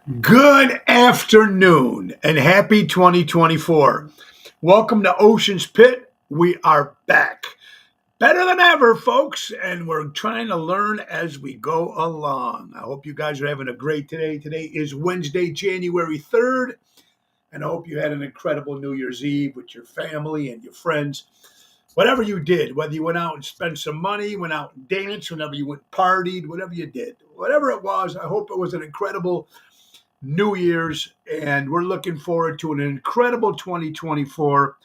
Good afternoon and happy 2024. Welcome to Ocean's Pit. We are back. Better than ever, folks, and we're trying to learn as we go along. I hope you guys are having a great day. Today is Wednesday, January 3rd, and I hope you had an incredible New Year's Eve with your family and your friends. Whatever you did, whether you went out and spent some money, went out and danced, whenever you went partied, whatever you did, whatever it was, I hope it was an incredible New Year's, and we're looking forward to an incredible 2024.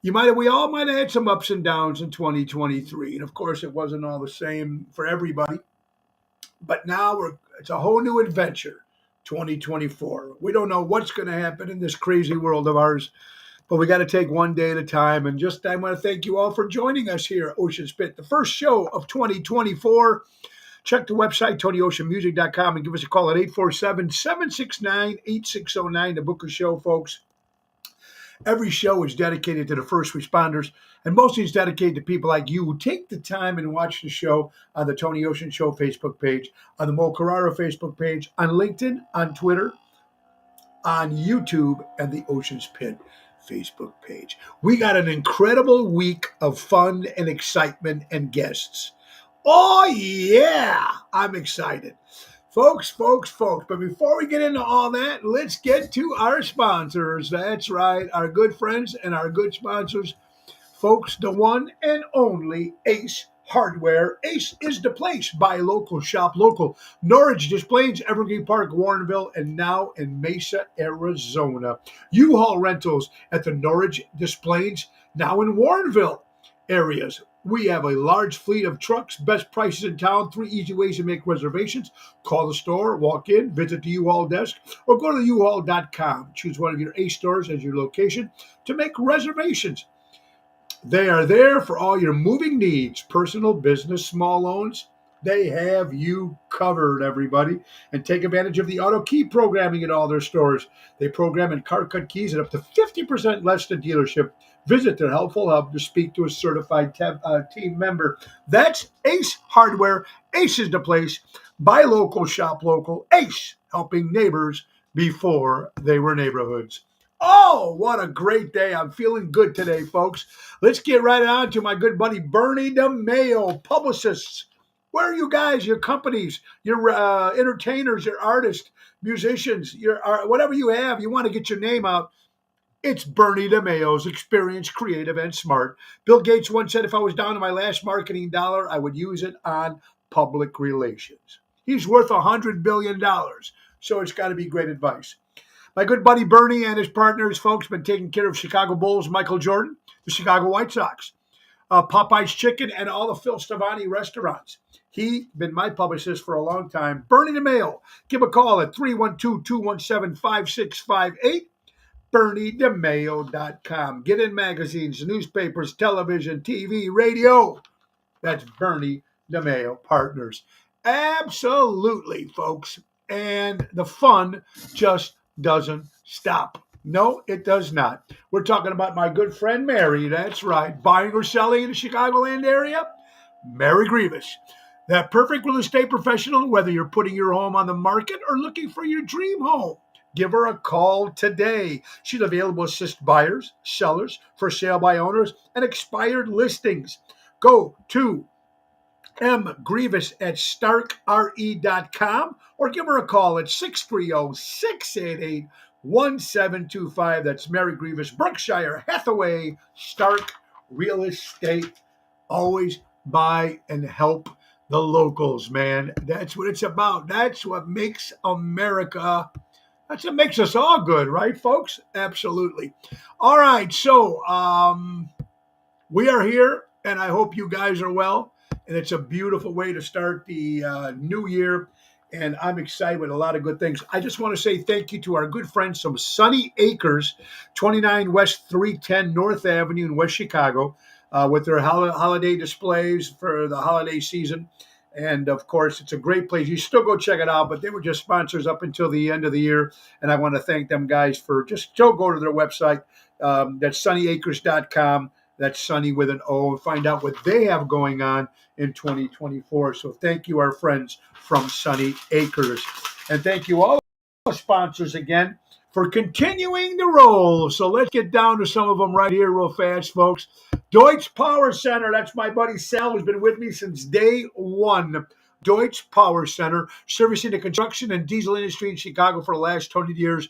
We all might have had some ups and downs in 2023, and of course, it wasn't all the same for everybody. But now it's a whole new adventure, 2024. We don't know what's going to happen in this crazy world of ours, but we got to take one day at a time. And just I want to thank you all for joining us here at Ocean Spit, the first show of 2024. Check the website, TonyOceanMusic.com, and give us a call at 847-769-8609 to book a show, folks. Every show is dedicated to the first responders, and mostly it's dedicated to people like you who take the time and watch the show on the Tony Ocean Show Facebook page, on the Mo Carrara Facebook page, on LinkedIn, on Twitter, on YouTube, and the Ocean's Pit Facebook page. We got an incredible week of fun and excitement and guests. Oh, yeah, I'm excited. Folks. But before we get into all that, let's get to our sponsors. That's right, our good friends and our good sponsors. Folks, the one and only Ace Hardware. Ace is the place. Buy local, shop local. Norwich, Des Plaines, Evergreen Park, Warrenville, and now in Mesa, Arizona. U-Haul Rentals at the Norwich, Des Plaines, now in Warrenville areas. We have a large fleet of trucks, best prices in town, 3 easy ways to make reservations. Call the store, walk in, visit the U-Haul desk, or go to uhaul.com. Choose one of your Ace stores as your location to make reservations. They are there for all your moving needs, personal, business, small loans. They have you covered, everybody. And take advantage of the auto key programming at all their stores. They program in car cut keys at up to 50% less than dealership. Visit their helpful hub to speak to a certified team member. That's Ace Hardware. Ace is the place. Buy local, shop local. Ace, helping neighbors before they were neighborhoods. Oh, what a great day. I'm feeling good today, folks. Let's get right on to my good buddy Bernie DeMayo, publicists. Where are you guys, your companies, your entertainers, your artists, musicians, your whatever you have, you want to get your name out. It's Bernie DeMayo's experienced, creative, and smart. Bill Gates once said if I was down to my last marketing dollar, I would use it on public relations. He's worth $100 billion, so it's got to be great advice. My good buddy Bernie and his partners, folks, been taking care of Chicago Bulls, Michael Jordan, the Chicago White Sox, Popeye's Chicken, and all the Phil Stevani restaurants. He's been my publicist for a long time. Bernie DeMayo. Give a call at 312-217-5658. BernieDeMayo.com. Get in magazines, newspapers, television, TV, radio. That's Bernie DeMayo Partners. Absolutely, folks. And the fun just doesn't stop. No, it does not. We're talking about my good friend Mary. That's right. Buying or selling in the Chicagoland area? Mary Grievous. That perfect real estate professional, whether you're putting your home on the market or looking for your dream home. Give her a call today. She's available to assist buyers, sellers, for sale by owners, and expired listings. Go to Grievous at starkre.com or give her a call at 630-688-1725. That's Mary Grievous, Berkshire Hathaway, Stark Real Estate. Always buy and help the locals, man. That's what it's about. That's what makes America. That's what makes us all good, right, folks? Absolutely. All right, so we are here, and I hope you guys are well. And it's a beautiful way to start the new year, and I'm excited with a lot of good things. I just want to say thank you to our good friends from Sunny Acres, 29 West 310 North Avenue in West Chicago, with their holiday displays for the holiday season. And, of course, it's a great place. You still go check it out, but they were just sponsors up until the end of the year. And I want to thank them guys for just still go to their website. That's sunnyacres.com. That's Sunny with an O. And find out what they have going on in 2024. So thank you, our friends from Sunny Acres. And thank you all. sponsors again for continuing to roll. So let's get down to some of them right here real fast, folks. Deutsch Power Center. That's my buddy Sal, who's been with me since day one. Deutsch Power Center, servicing the construction and diesel industry in Chicago for the last 20 years.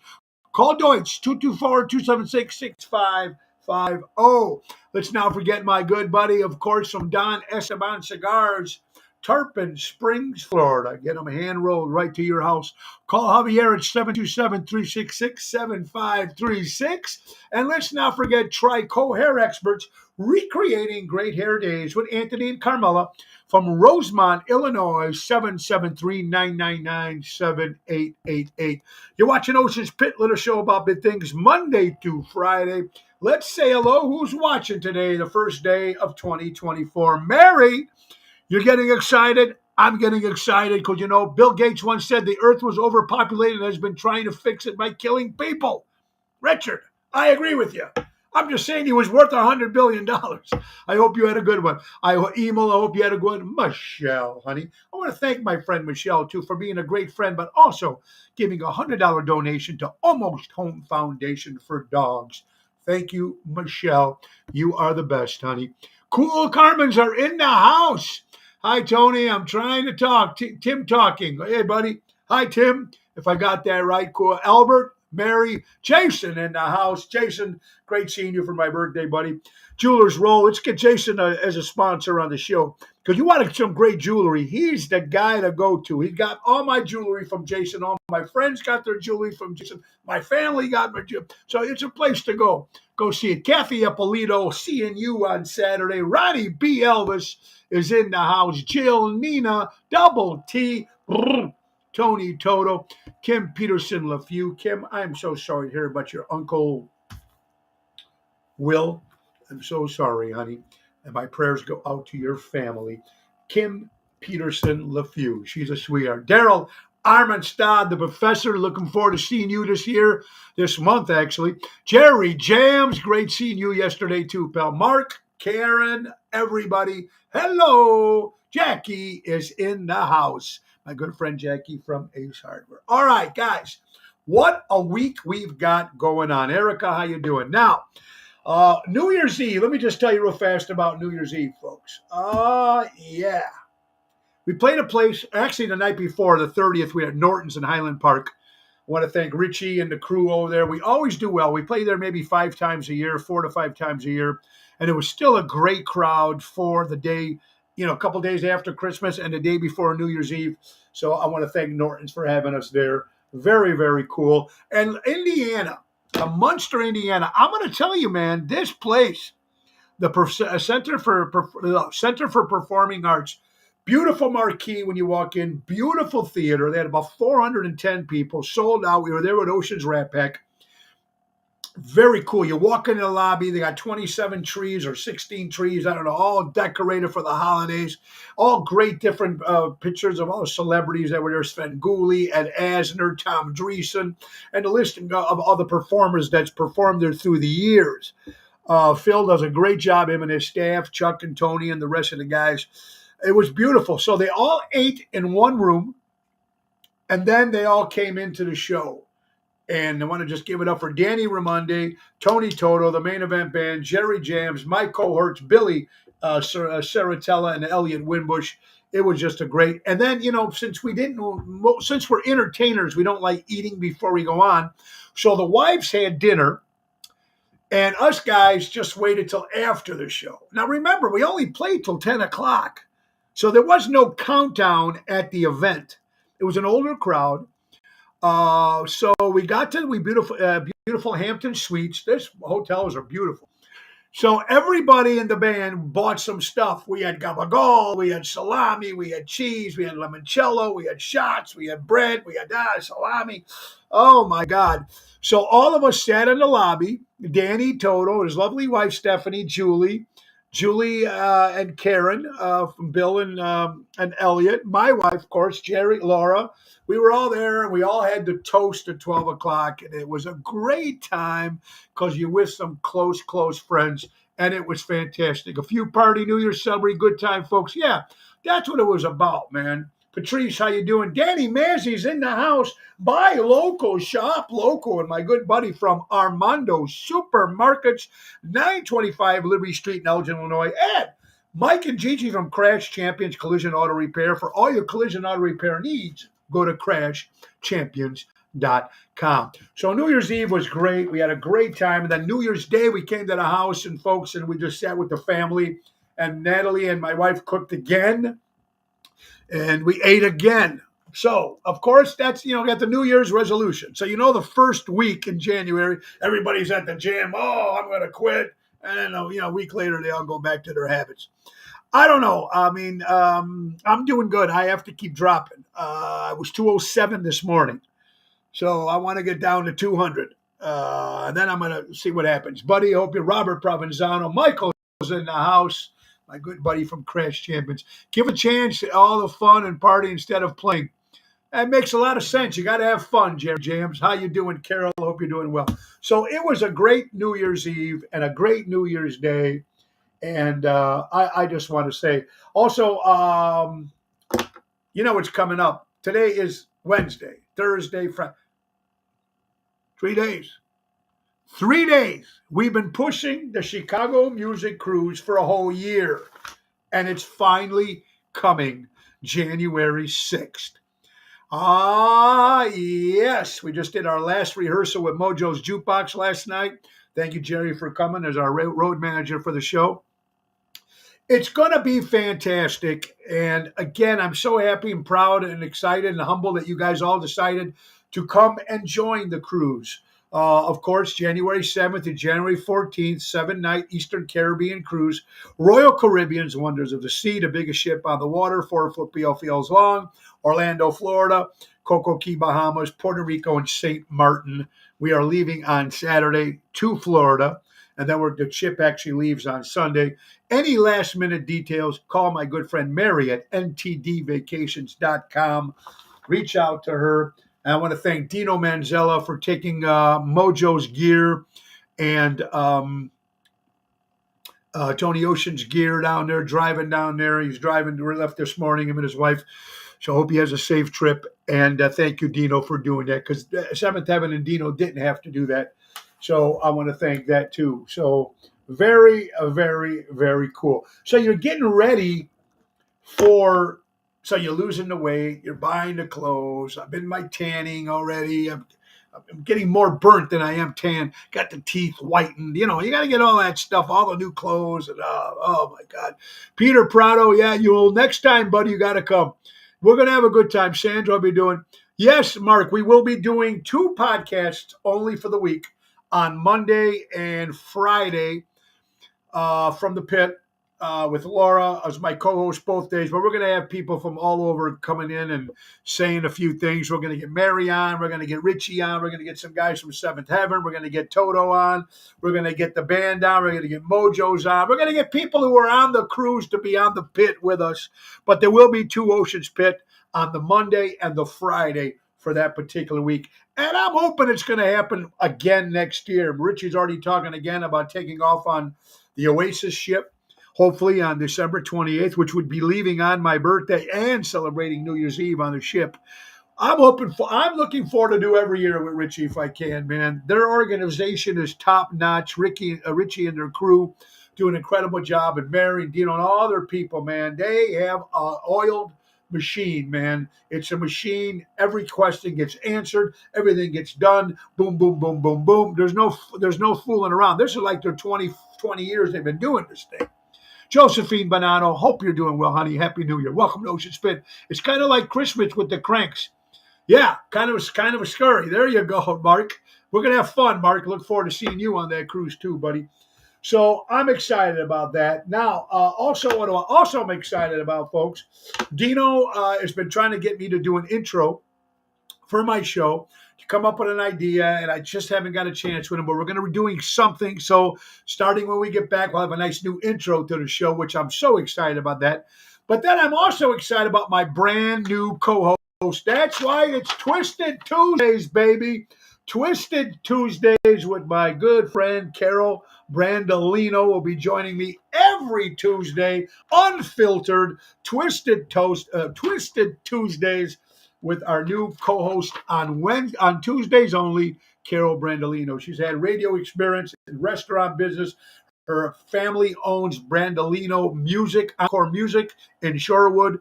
Call Deutsch, 224-276-6550. Let's not forget my good buddy, of course, from Don Esteban Cigars, Tarpon Springs, Florida. Get them hand-rolled right to your house. Call Javier at 727-366-7536. And let's not forget Trico Hair Experts, recreating great hair days with Anthony and Carmela from Rosemont, Illinois, 773-999-7888. You're watching Ocean's Pit, little show about big things, Monday to Friday. Let's say hello. Who's watching today, the first day of 2024? Mary, you're getting excited. I'm getting excited because, you know, Bill Gates once said the earth was overpopulated and has been trying to fix it by killing people. Richard, I agree with you. I'm just saying he was worth $100 billion. I hope you had a good one. Emil, I hope you had a good one. Michelle, honey. I want to thank my friend Michelle, too, for being a great friend, but also giving a $100 donation to Almost Home Foundation for Dogs. Thank you, Michelle. You are the best, honey. Cool Carmens are in the house. Hi, Tony. I'm trying to talk. Tim talking. Hey, buddy. Hi, Tim. If I got that right. Cool. Albert, Mary, Jason in the house. Jason, great seeing you for my birthday, buddy. Jewelers Roll. Let's get Jason as a sponsor on the show because you wanted some great jewelry. He's the guy to go to. He got all my jewelry from Jason. All my friends got their jewelry from Jason. My family got my jewelry. So it's a place to go. Go see it. Kathy Ippolito, seeing you on Saturday. Ronnie B. Elvis is in the house. Jill, Nina, Double T, Tony Toto, Kim Peterson LaFew. Kim, I'm so sorry to hear about your uncle Will. I'm so sorry, honey. And my prayers go out to your family. Kim Peterson LaFew. She's a sweetheart. Daryl Armenstad, the professor. Looking forward to seeing you this month, actually. Jerry Jams. Great seeing you yesterday, too, pal. Mark, Karen, everybody. Hello. Jackie is in the house. My good friend Jackie from Ace Hardware. All right, guys. What a week we've got going on. Erica, how you doing? Now, New Year's Eve. Let me just tell you real fast about New Year's Eve, folks. Yeah. We played a place, actually the night before, the 30th, we had Norton's in Highland Park. I want to thank Richie and the crew over there. We always do well. We play there maybe 5 times a year, 4 to 5 times a year. And it was still a great crowd for the day, you know, a couple days after Christmas and the day before New Year's Eve. So I want to thank Norton's for having us there. Very, very cool. And Indiana, Munster, Indiana. I'm going to tell you, man, this place, the Center for Performing Arts, beautiful marquee when you walk in, beautiful theater. They had about 410 people, sold out. We were there with Ocean's Rat Pack. Very cool. You walk in the lobby, they got 27 trees or 16 trees, I don't know, all decorated for the holidays. All great different pictures of all the celebrities that were there. Sven Gooley, Ed Asner, Tom Dreesen, and the list of all the performers that's performed there through the years. Phil does a great job, him and his staff, Chuck and Tony and the rest of the guys. It was beautiful. So they all ate in one room, and then they all came into the show. And I want to just give it up for Danny Raimondi, Tony Toto, the main event band, Jerry Jams, Mike cohorts, Billy Saratella, and Elliot Winbush. It was just a great. And then, you know, since we're entertainers, we don't like eating before we go on. So the wives had dinner, and us guys just waited till after the show. Now, remember, we only played till 10 o'clock. So there was no countdown at the event. It was an older crowd. So we got to beautiful Hampton Suites. This hotels are beautiful. So everybody in the band bought some stuff. We had gabagool, we had salami, we had cheese, we had limoncello, we had shots, we had bread, we had salami. Oh my God. So all of us sat in the lobby. Danny, Toto, his lovely wife, Stephanie, Julie and Karen from Bill and Elliot. My wife, of course, Jerry, Laura. We were all there, and we all had to toast at 12 o'clock, and it was a great time because you're with some close friends, and it was fantastic. A few party, New Year's celebrate, good time, folks. Yeah, that's what it was about, man. Patrice, how you doing? Danny Mazzi's in the house. Buy local, shop local. And my good buddy from Armando Supermarkets, 925 Liberty Street in Elgin, Illinois. And Mike and Gigi from Crash Champions Collision Auto Repair. For all your collision auto repair needs, go to crashchampions.com. So New Year's Eve was great. We had a great time. And then New Year's Day, we came to the house and folks, and we just sat with the family. And Natalie and my wife cooked again. And we ate again. So, of course, that's, got the New Year's resolution. So, the first week in January, everybody's at the gym. Oh, I'm going to quit. And then, a week later, they all go back to their habits. I don't know. I mean, I'm doing good. I have to keep dropping. I was 207 this morning. So I want to get down to 200. And then I'm going to see what happens. Buddy, I hope you're Robert Provenzano. Michael's in the house. My good buddy from Crash Champions. Give a chance to all the fun and party instead of playing. That makes a lot of sense. You got to have fun, James. How you doing, Carol? I hope you're doing well. So it was a great New Year's Eve and a great New Year's Day. And I just want to say, also, what's coming up. Today is Wednesday, Thursday, Friday. 3 days. 3 days. We've been pushing the Chicago Music Cruise for a whole year, and it's finally coming January 6th. Yes. We just did our last rehearsal with Mojo's Jukebox last night. Thank you, Jerry, for coming as our road manager for the show. It's going to be fantastic. And again, I'm so happy and proud and excited and humble that you guys all decided to come and join the cruise. Of course, January 7th to January 14th, 7-night Eastern Caribbean cruise. Royal Caribbean's Wonders of the Sea, the biggest ship on the water, 4-foot PLFLs long. Orlando, Florida, Coco Key, Bahamas, Puerto Rico, and St. Martin. We are leaving on Saturday to Florida, and then the ship actually leaves on Sunday. Any last-minute details, call my good friend Mary at ntdvacations.com. Reach out to her. And I want to thank Dino Manzella for taking Mojo's gear and Tony Ocean's gear down there, driving down there. He's driving. We left this morning, him and his wife. So I hope he has a safe trip. And thank you, Dino, for doing that, because Seventh Heaven and Dino didn't have to do that. So I want to thank that, too. So very, very, very cool. So you're getting ready for... So you're losing the weight, you're buying the clothes. I've been my tanning already. I'm getting more burnt than I am tan. Got the teeth whitened. You got to get all that stuff, all the new clothes. And oh my God. Peter Prado, yeah, next time, buddy, you got to come. We're going to have a good time. Sandra will be doing. Yes, Mark, we will be doing 2 podcasts only for the week on Monday and Friday from the pit. With Laura as my co-host both days, but we're going to have people from all over coming in and saying a few things. We're going to get Mary on. We're going to get Richie on. We're going to get some guys from Seventh Heaven. We're going to get Toto on. We're going to get the band on. We're going to get Mojo's on. We're going to get people who are on the cruise to be on the pit with us. But there will be 2 Oceans Pit on the Monday and the Friday for that particular week. And I'm hoping it's going to happen again next year. Richie's already talking again about taking off on the Oasis ship. Hopefully on December 28th, which would be leaving on my birthday and celebrating New Year's Eve on the ship. I'm looking forward to do every year with Richie if I can, man. Their organization is top notch. Richie and their crew do an incredible job, and Mary and Dino and all their people, man. They have an oiled machine, man. It's a machine. Every question gets answered. Everything gets done. Boom, boom, boom, boom, boom. There's no fooling around. This is like their 20 years they've been doing this thing. Josephine Bonanno, hope you're doing well, honey. Happy New Year. Welcome to Ocean Spin. It's kind of like Christmas with the cranks. Yeah, kind of a scurry. There you go, Mark. We're going to have fun, Mark. Look forward to seeing you on that cruise too, buddy. So I'm excited about that. Now, also I'm excited about, folks, Dino has been trying to get me to do an intro for my show, to come up with an idea, and I just haven't got a chance with him, but we're going to be doing something. So starting when we get back, we'll have a nice new intro to the show, which I'm so excited about that. But then I'm also excited about my brand new co-host. That's right, it's Twisted Tuesdays, baby. Twisted Tuesdays with my good friend Carol Brandolino will be joining me every Tuesday, unfiltered, Twisted Tuesdays with our new co-host on Tuesdays only, Carol Brandolino. She's had radio experience in restaurant business. Her family owns Brandolino Music, Encore Music in Shorewood.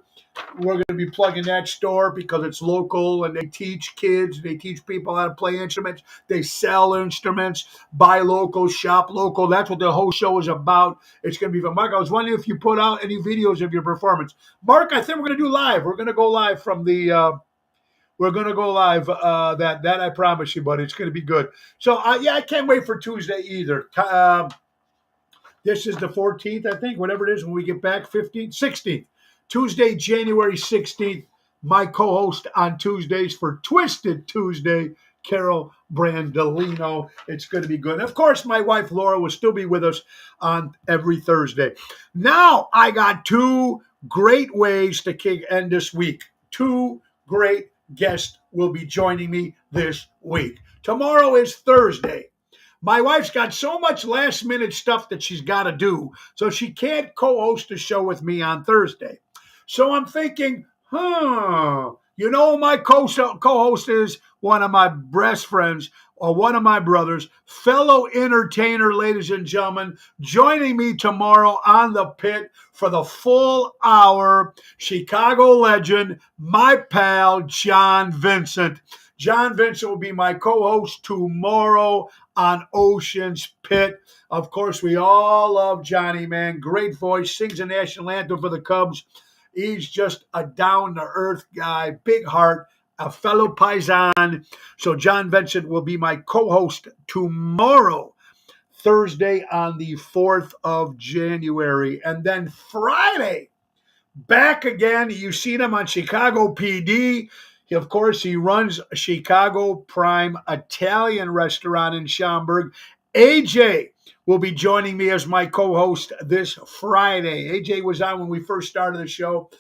We're going to be plugging that store because it's local and they teach kids, they teach people how to play instruments, they sell instruments, buy local, shop local. That's what the whole show is about. It's going to be fun. Mark, I was wondering if you put out any videos of your performance. Mark, I think we're going to do live. We're going to go live from the. We're going to go live. That I promise you, buddy. It's going to be good. So yeah, I can't wait for Tuesday either. This is the 14th, I think, whatever it is when we get back, 15th, 16th. Tuesday, January 16th, my co-host on Tuesdays for Twisted Tuesday, Carol Brandolino. It's going to be good. And of course, my wife, Laura, will still be with us on every Thursday. Now, I got two great ways to end this week. Two great guests will be joining me this week. Tomorrow is Thursday. My wife's got so much last minute stuff that she's got to do, so she can't co-host a show with me on Thursday. So I'm thinking, my co-host is one of my best friends or one of my brothers, fellow entertainer, ladies and gentlemen, joining me tomorrow on The Pit for the full hour, Chicago legend, my pal, John Vincent. John Vincent will be my co-host tomorrow on Ocean's Pit. Of course, we all love Johnny, man. Great voice, sings the national anthem for the Cubs. He's just a down-to-earth guy, big heart, a fellow Paisan. So John Vincent will be my co-host tomorrow, Thursday on the 4th of January. And then Friday, back again. You've seen him on Chicago PD. Of course, he runs a Chicago Prime Italian restaurant in Schaumburg. AJ will be joining me as my co-host this Friday. AJ was on when we first started the show.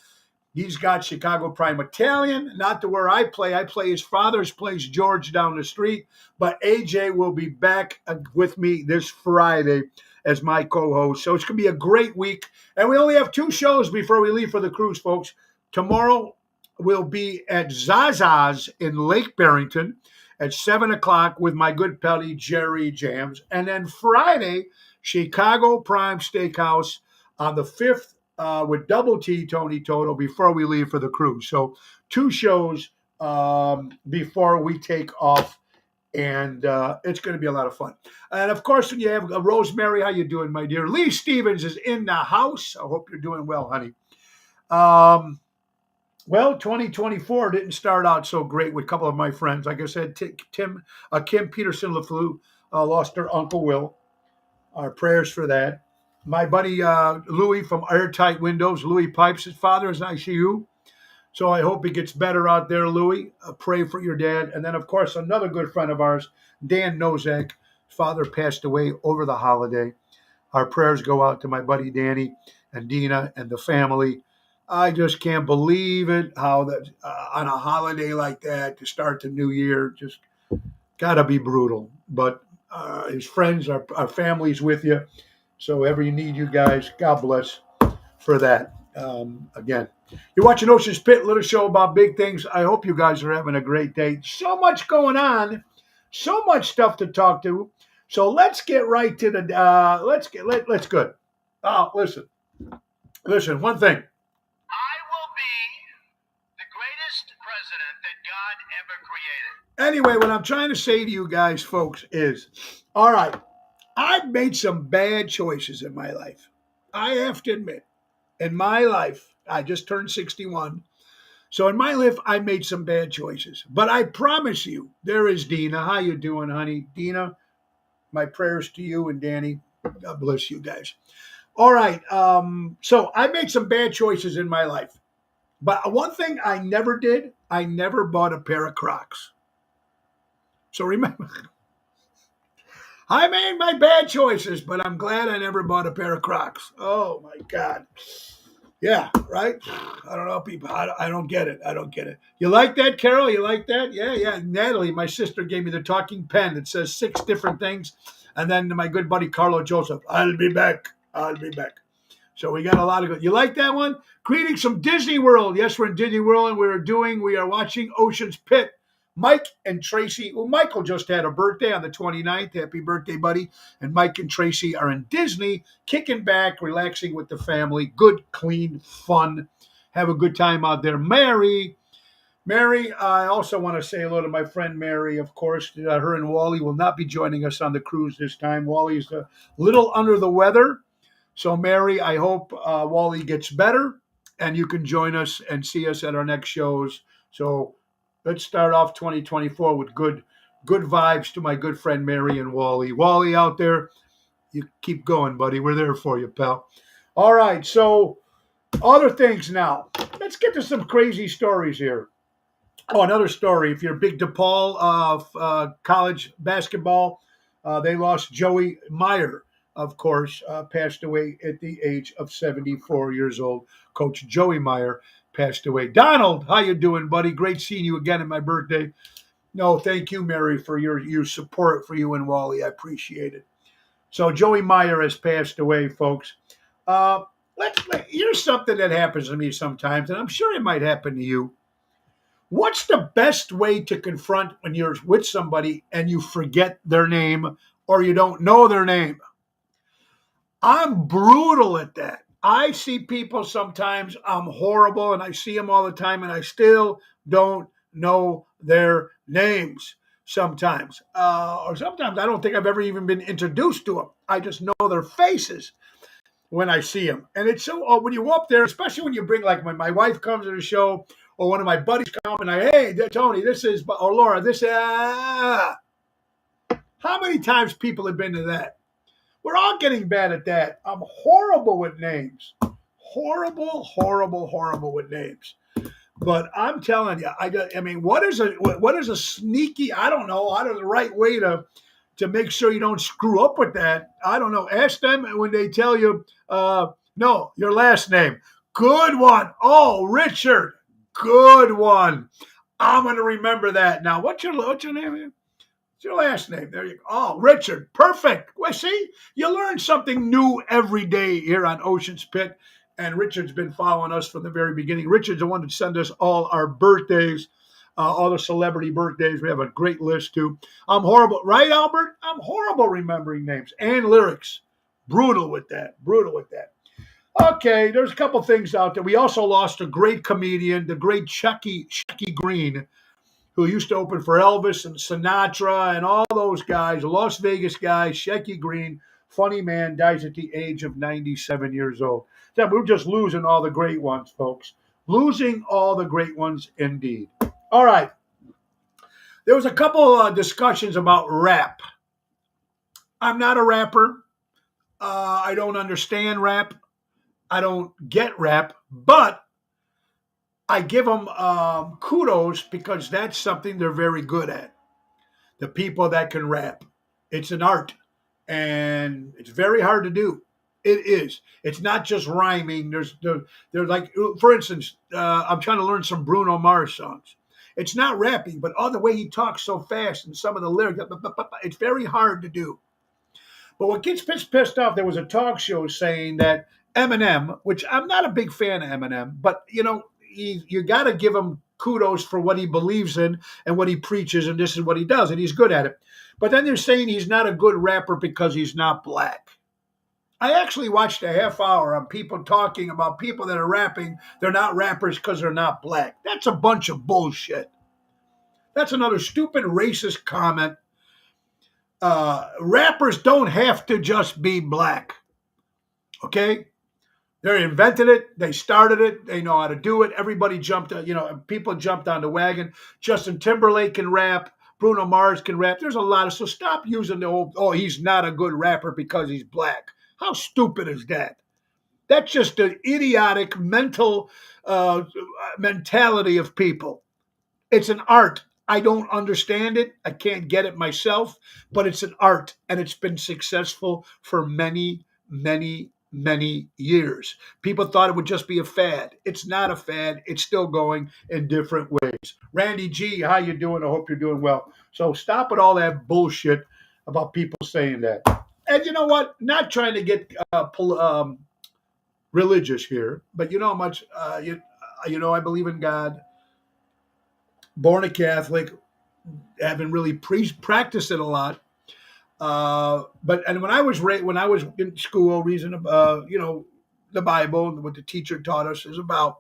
He's got Chicago Prime Italian, not to where I play. I play his father's place, George, down the street. But AJ will be back with me this Friday as my co-host. So it's going to be a great week. And we only have two shows before we leave for the cruise, folks. Tomorrow will be at Zaza's in Lake Barrington at 7 o'clock with my good pally, Jerry Jams. And then Friday, Chicago Prime Steakhouse on the 5th with Double T, Tony Toto, before we leave for the cruise. So two shows before we take off. And it's going to be a lot of fun. And, of course, when you have Rosemary, how you doing, my dear? Lee Stevens is in the house. I hope you're doing well, honey. Well, 2024 didn't start out so great with a couple of my friends. Like I said, Kim Peterson LaFleur lost her Uncle Will. Our prayers for that. My buddy Louis from Airtight Windows, Louis Pipes, his father is in ICU. So I hope he gets better out there, Louis. Pray for your dad. And then, of course, another good friend of ours, Dan Nozak. His father passed away over the holiday. Our prayers go out to my buddy Danny and Dina and the family. I just can't believe it, how that on a holiday like that to start the new year, just got to be brutal. But his friends, our family's with you. So ever you need you guys, God bless for that. Again, you're watching Ocean's Pit, little show about big things. I hope you guys are having a great day. So much going on, so much stuff to talk to. So let's get right to the, let's good. Oh, listen, one thing. Anyway, what I'm trying to say to you guys, folks, is, all right, I've made some bad choices in my life. I have to admit, in my life, I just turned 61. So in my life, I made some bad choices. But I promise you, there is Dina. How you doing, honey? Dina, my prayers to you and Danny. God bless you guys. All right. So I made some bad choices in my life. But one thing I never did, I never bought a pair of Crocs. So remember, I made my bad choices, but I'm glad I never bought a pair of Crocs. Oh, my God. Yeah, right? I don't know, people. I don't get it. I don't get it. You like that, Carol? You like that? Yeah, yeah. Natalie, my sister, gave me the talking pen. It says 6 different things. And then my good buddy, Carlo Joseph, I'll be back. I'll be back. So we got a lot of good. You like that one? Greetings from Disney World. Yes, we're in Disney World, and we are watching Ocean's Pit. Mike and Tracy. Well, Michael just had a birthday on the 29th. Happy birthday, buddy. And Mike and Tracy are in Disney, kicking back, relaxing with the family. Good, clean, fun. Have a good time out there. Mary, I also want to say hello to my friend Mary, of course. Her and Wally will not be joining us on the cruise this time. Wally's a little under the weather. So, Mary, I hope Wally gets better and you can join us and see us at our next shows. So, let's start off 2024 with good vibes to my good friend Mary and Wally. Wally out there, you keep going, buddy. We're there for you, pal. All right, so other things now. Let's get to some crazy stories here. Oh, another story. If you're a big DePaul college basketball, they lost Joey Meyer, of course, passed away at the age of 74 years old. Coach Joey Meyer passed away. Donald, how you doing, buddy? Great seeing you again at my birthday. No, thank you, Mary, for your support for you and Wally. I appreciate it. So Joey Meyer has passed away, folks. Uh, here's something that happens to me sometimes, and I'm sure it might happen to you. What's the best way to confront when you're with somebody and you forget their name or you don't know their name? I'm brutal at that. I see people sometimes, I'm horrible, and I see them all the time, and I still don't know their names sometimes. Or sometimes I don't think I've ever even been introduced to them. I just know their faces when I see them. And it's so, when you go up there, especially when you bring, like when my wife comes to the show or one of my buddies come and hey, Tony, this is, or Laura, this, how many times people have been to that? We're all getting bad at that. I'm horrible with names. Horrible with names. But I'm telling you, I mean, what is a sneaky? I don't know. I don't know the right way to make sure you don't screw up with that. I don't know. Ask them when they tell you, no, your last name. Good one. Oh, Richard. Good one. I'm going to remember that. Now, what's your name? What's your last name? There you go. Oh, Richard. Perfect. Well, see, you learn something new every day here on Ocean's Pit. And Richard's been following us from the very beginning. Richard's the one that sent us all our birthdays, all the celebrity birthdays. We have a great list, too. I'm horrible. Right, Albert? I'm horrible remembering names and lyrics. Brutal with that. Okay, there's a couple things out there. We also lost a great comedian, the great Shecky Green, who used to open for Elvis and Sinatra and all those guys, a Las Vegas guy, Shecky Green, funny man, dies at the age of 97 years old. Yeah, we're just losing all the great ones, folks. Losing all the great ones indeed. All right. There was a couple discussions about rap. I'm not a rapper. I don't understand rap. I don't get rap, but I give them kudos because that's something they're very good at. The people that can rap. It's an art, and it's very hard to do. It is. It's not just rhyming. There's like, for instance, I'm trying to learn some Bruno Mars songs. It's not rapping, but all the way he talks so fast and some of the lyrics, it's very hard to do. But what gets pissed off, there was a talk show saying that Eminem, which I'm not a big fan of Eminem, but you got to give him kudos for what he believes in and what he preaches, and this is what he does, and he's good at it. But then they're saying he's not a good rapper because he's not black. I actually watched a half hour on people talking about people that are rapping. They're not rappers because they're not black. That's a bunch of bullshit. That's another stupid racist comment. Rappers don't have to just be black. Okay? They invented it. They started it. They know how to do it. Everybody jumped, people jumped on the wagon. Justin Timberlake can rap. Bruno Mars can rap. There's a lot of, so stop using the old, oh, he's not a good rapper because he's black. How stupid is that? That's just an idiotic mental mentality of people. It's an art. I don't understand it. I can't get it myself, but it's an art, and it's been successful for many, many, many years. People thought it would just be a fad. It's not a fad. It's still going in different ways. Randy G, how you doing? I hope you're doing well. So stop with all that bullshit about people saying that. And you know what? Not trying to get religious here, but you know how much I believe in God. Born a Catholic, haven't really practiced it a lot. But when I was in school, the Bible, what the teacher taught us is about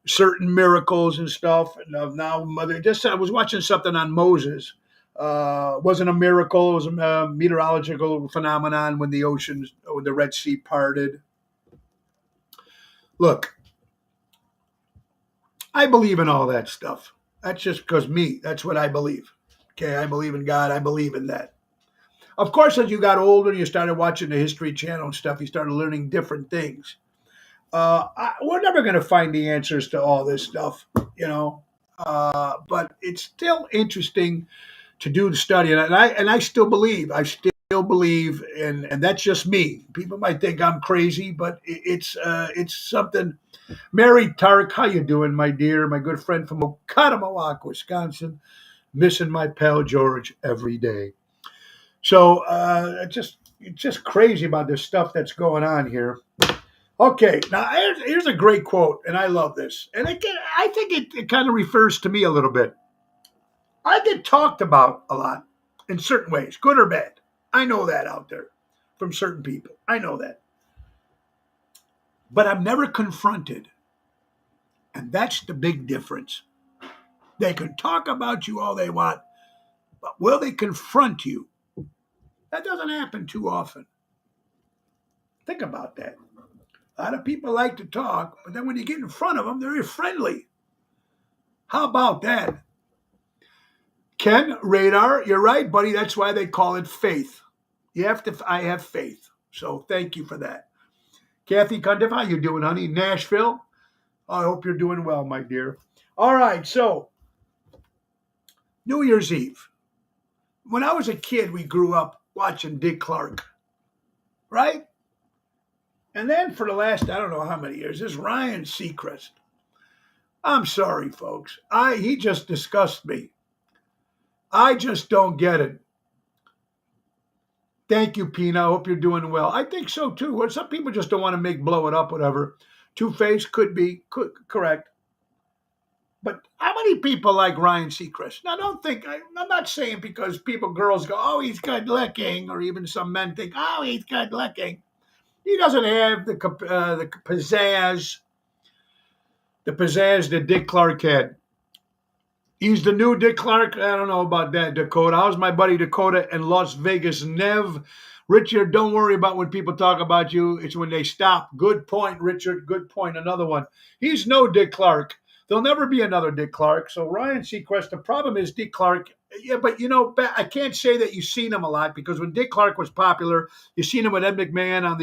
certain miracles and stuff. And now, I was watching something on Moses. Wasn't a miracle; it was a meteorological phenomenon when the Red Sea parted. Look, I believe in all that stuff. That's just because me. That's what I believe. Okay, I believe in God. I believe in that. Of course, as you got older, you started watching the History Channel and stuff. You started learning different things. We're never going to find the answers to all this stuff, but it's still interesting to do the study, and I still believe. I still believe, and that's just me. People might think I'm crazy, but it's something. Mary Tark, how you doing, my dear, my good friend from Oconomowoc, Wisconsin, missing my pal George every day. So it's just crazy about this stuff that's going on here. Okay, now here's a great quote, and I love this, and I think it kind of refers to me a little bit. I get talked about a lot in certain ways, good or bad. I know that out there from certain people. I know that, but I'm never confronted, and that's the big difference. They can talk about you all they want, but will they confront you? That doesn't happen too often. Think about that. A lot of people like to talk, but then when you get in front of them, they're friendly. How about that? Ken Radar, you're right, buddy. That's why they call it faith. I have faith. So thank you for that. Kathy Cundiff, how you doing, honey? Nashville? I hope you're doing well, my dear. All right, so New Year's Eve. When I was a kid, we grew up watching Dick Clark, right? And then for the last, I don't know how many years, this Ryan Seacrest. I'm sorry, folks. He just disgusts me. I just don't get it. Thank you, Pina. I hope you're doing well. I think so, too. Well, some people just don't want to blow it up, whatever. Two-Face could be correct. But how many people like Ryan Seacrest? Now, I'm not saying because girls go, oh, he's good looking, or even some men think, oh, he's good looking. He doesn't have the pizzazz that Dick Clark had. He's the new Dick Clark. I don't know about that, Dakota. How's my buddy Dakota in Las Vegas? Nev. Richard, don't worry about when people talk about you. It's when they stop. Good point, Richard. Good point. Another one. He's no Dick Clark. There'll never be another Dick Clark. So Ryan Seacrest, the problem is Dick Clark. Yeah, but I can't say that you've seen him a lot because when Dick Clark was popular, you've seen him with Ed McMahon on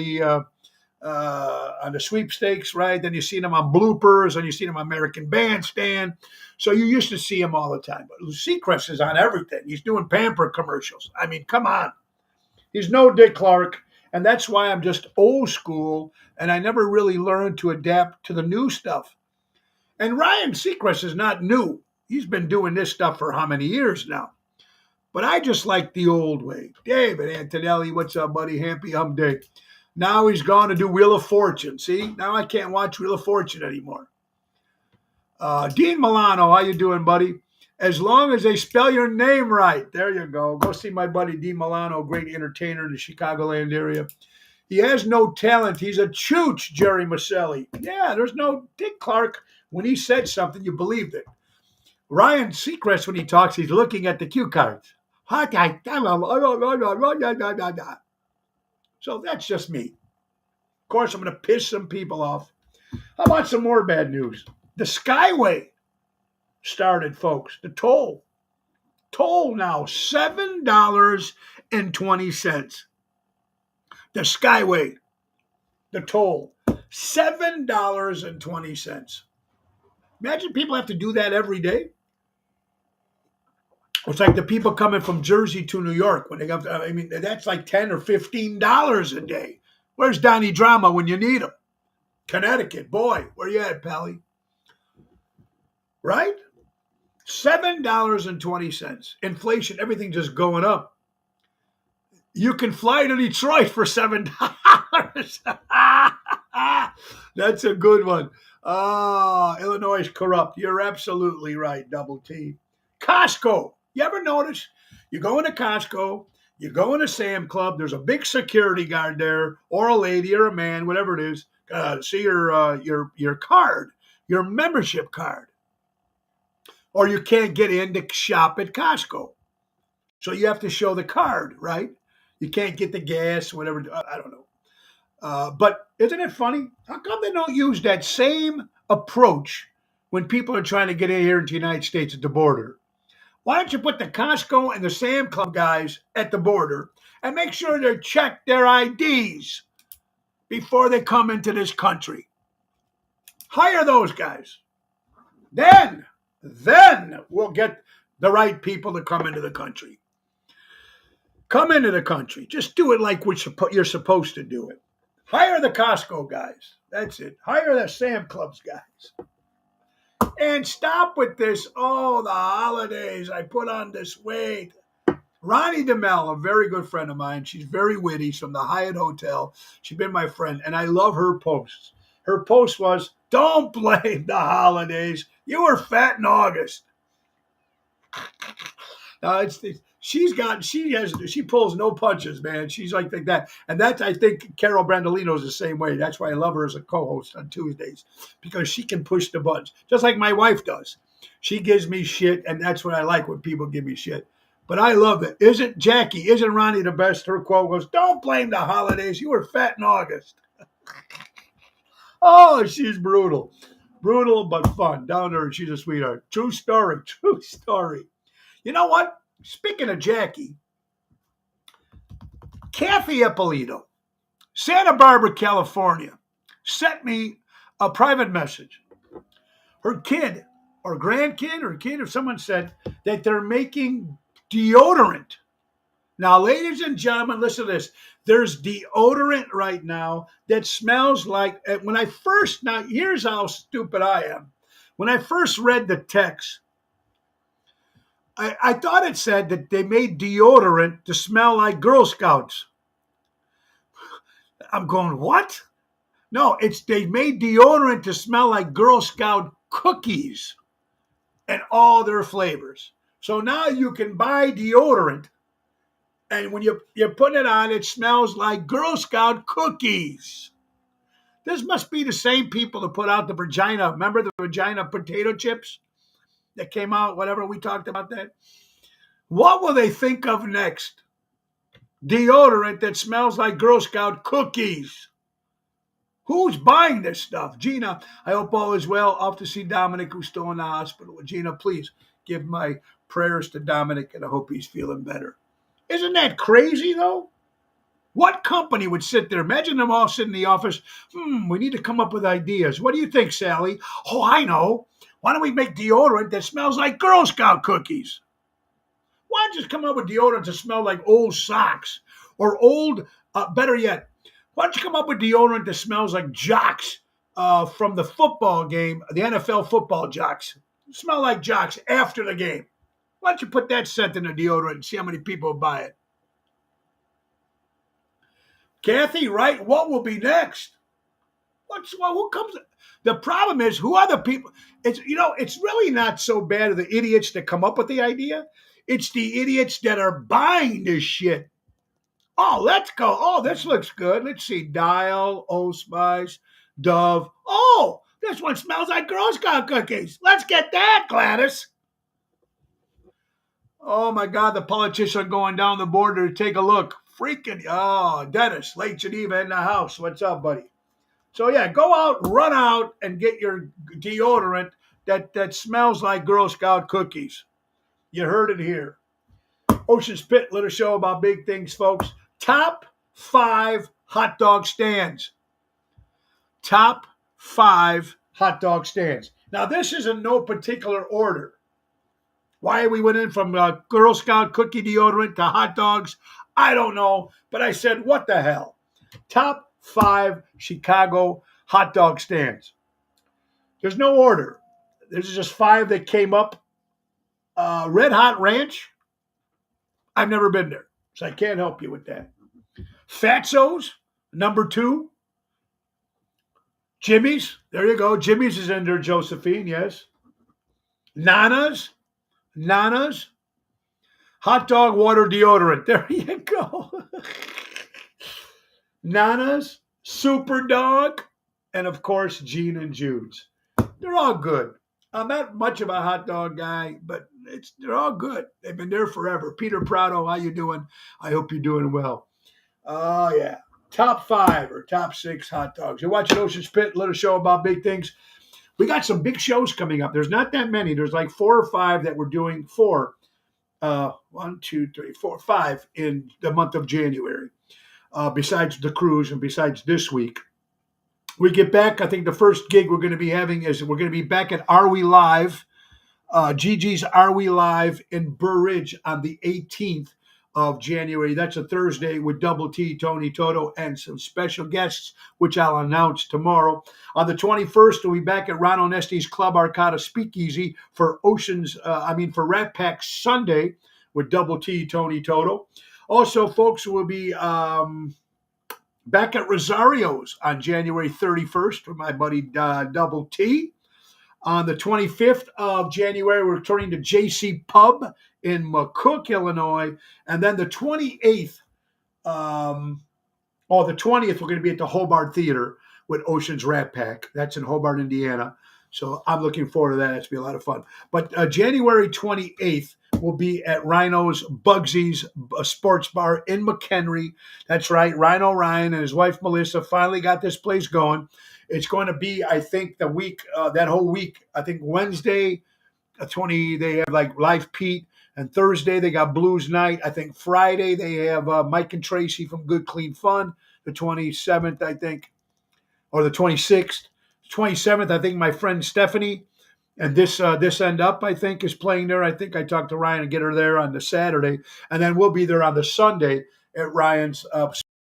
the sweepstakes, right? Then you've seen him on bloopers, and you've seen him on American Bandstand. So you used to see him all the time. But Seacrest is on everything. He's doing Pamper commercials. I mean, come on. He's no Dick Clark, and that's why I'm just old school, and I never really learned to adapt to the new stuff. And Ryan Seacrest is not new. He's been doing this stuff for how many years now? But I just like the old way. David Antonelli, what's up, buddy? Happy Hump Day. Now he's gone to do Wheel of Fortune. See, now I can't watch Wheel of Fortune anymore. Dean Milano, how you doing, buddy? As long as they spell your name right. There you go. Go see my buddy Dean Milano, great entertainer in the Chicagoland area. He has no talent. He's a chooch, Jerry Maselli. Yeah, there's no Dick Clark. When he said something, you believed it. Ryan Seacrest, when he talks, he's looking at the cue cards. So that's just me. Of course, I'm going to piss some people off. How about some more bad news? The Skyway started, folks. The toll. Toll now, $7.20. The Skyway. The toll. $7.20. Imagine people have to do that every day. It's like the people coming from Jersey to New York when they got. I mean, that's like $10 or $15 a day. Where's Donnie Drama when you need him? Connecticut, boy, where you at, Pally? Right? $7.20. Inflation, everything just going up. You can fly to Detroit for $7. That's a good one. Illinois is corrupt. You're absolutely right, Double T. Costco. You ever notice? You go into Costco, you go into Sam Club, there's a big security guard there, or a lady or a man, whatever it is, see your card, your membership card. Or you can't get in to shop at Costco. So you have to show the card, right? You can't get the gas, whatever. I don't know. But isn't it funny? How come they don't use that same approach when people are trying to get in here into the United States at the border? Why don't you put the Costco and the Sam Club guys at the border and make sure they check their IDs before they come into this country? Hire those guys. Then we'll get the right people to come into the country. Come into the country. Just do it like you're supposed to do it. Hire the Costco guys. That's it. Hire the Sam Clubs guys. And stop with this, the holidays, I put on this weight. Ronnie DeMel, a very good friend of mine. She's very witty. She's from the Hyatt Hotel. She's been my friend, and I love her posts. Her post was, don't blame the holidays. You were fat in August. She pulls no punches, man. She's like that. And that's, I think, Carol Brandolino's the same way. That's why I love her as a co-host on Tuesdays, because she can push the buttons, just like my wife does. She gives me shit, and that's what I like when people give me shit. But I love it. Isn't Ronnie the best? Her quote was, don't blame the holidays. You were fat in August. Oh, she's brutal. Brutal, but fun. Down there, she's a sweetheart. True story. You know what? Speaking of Jackie, Kathy Ippolito, Santa Barbara, California, sent me a private message. Her kid or grandkid or kid or someone said that they're making deodorant. Now, ladies and gentlemen, listen to this. There's deodorant right now that smells like, now here's how stupid I am. When I first read the text, I thought it said that they made deodorant to smell like Girl Scouts. I'm going, what? No, they made deodorant to smell like Girl Scout cookies and all their flavors. So now you can buy deodorant, and when you're putting it on, it smells like Girl Scout cookies. This must be the same people that put out the Vagina. Remember the Vagina potato chips that came out, whatever, we talked about that? What will they think of next? Deodorant that smells like Girl Scout cookies. Who's buying this stuff? Gina, I hope all is well. Off to see Dominic, who's still in the hospital. Gina, please give my prayers to Dominic, and I hope he's feeling better. Isn't that crazy, though? What company would sit there? Imagine them all sitting in the office. We need to come up with ideas. What do you think, Sally? Oh, I know. Why don't we make deodorant that smells like Girl Scout cookies? Why don't you just come up with deodorant to smell like old socks? Or old, better yet, why don't you come up with deodorant that smells like jocks from the football game, the NFL football jocks? Smell like jocks after the game. Why don't you put that scent in the deodorant and see how many people buy it? Kathy, right? What will be next? Who comes? The problem is, who are the people? It's really not so bad of the idiots that come up with the idea. It's the idiots that are buying this shit. Oh, let's go. Oh, this looks good. Let's see. Dial, Old Spice, Dove. Oh, this one smells like Girl Scout cookies. Let's get that, Gladys. Oh, my God. The politicians are going down the border to take a look. Freaking. Oh, Dennis, Lake Geneva in the house. What's up, buddy? So, yeah, go out, run out, and get your deodorant that smells like Girl Scout cookies. You heard it here. Ocean's Pit, little show about big things, folks. Top 5 hot dog stands. Top 5 hot dog stands. Now, this is in no particular order. Why we went in from Girl Scout cookie deodorant to hot dogs, I don't know. But I said, what the hell? Top 5 Chicago hot dog stands. There's no order. There's just 5 that came up. Red Hot Ranch, I've never been there, so I can't help you with that. Fatso's, number 2. Jimmy's, there you go. Jimmy's is in there, Josephine, yes. Nana's, hot dog water deodorant. There you go. Nana's, Super Dog, and of course, Gene and Jude's. They're all good. I'm not much of a hot dog guy, but they're all good. They've been there forever. Peter Prado, how you doing? I hope you're doing well. Oh, yeah. Top 5 or top 6 hot dogs. You're watching Ocean's Pit, little show about big things. We got some big shows coming up. There's not that many. There's like 4 or 5 that we're doing. 4. 1, 2, 3, 4, 5 in the month of January. Besides the cruise and besides this week. We get back. I think the first gig we're going to be having is we're going to be back at Are We Live, Gigi's Are We Live in Burr Ridge on the 18th of January. That's a Thursday with Double T, Tony Toto, and some special guests, which I'll announce tomorrow. On the 21st, we'll be back at Ron Onesti's Club Arcata Speakeasy for for Rat Pack Sunday with Double T, Tony Toto. Also, folks, we'll be back at Rosario's on January 31st with my buddy Double T. On the 25th of January, we're returning to JC Pub in McCook, Illinois. And then the 28th, the 20th, we're going to be at the Hobart Theater with Ocean's Rat Pack. That's in Hobart, Indiana. So I'm looking forward to that. It's going to be a lot of fun. But January 28th, will be at Rhino's Bugsy's Sports Bar in McHenry. That's right. Rhino Ryan and his wife Melissa finally got this place going. It's going to be, I think, the week, that whole week. I think Wednesday, 20, they have like Live Pete. And Thursday, they got Blues Night. I think Friday, they have Mike and Tracy from Good Clean Fun. The 27th, I think, or the 26th. 27th, I think my friend Stephanie and this End Up, I think, is playing there. I think I talked to Ryan and get her there on the Saturday. And then we'll be there on the Sunday at Ryan's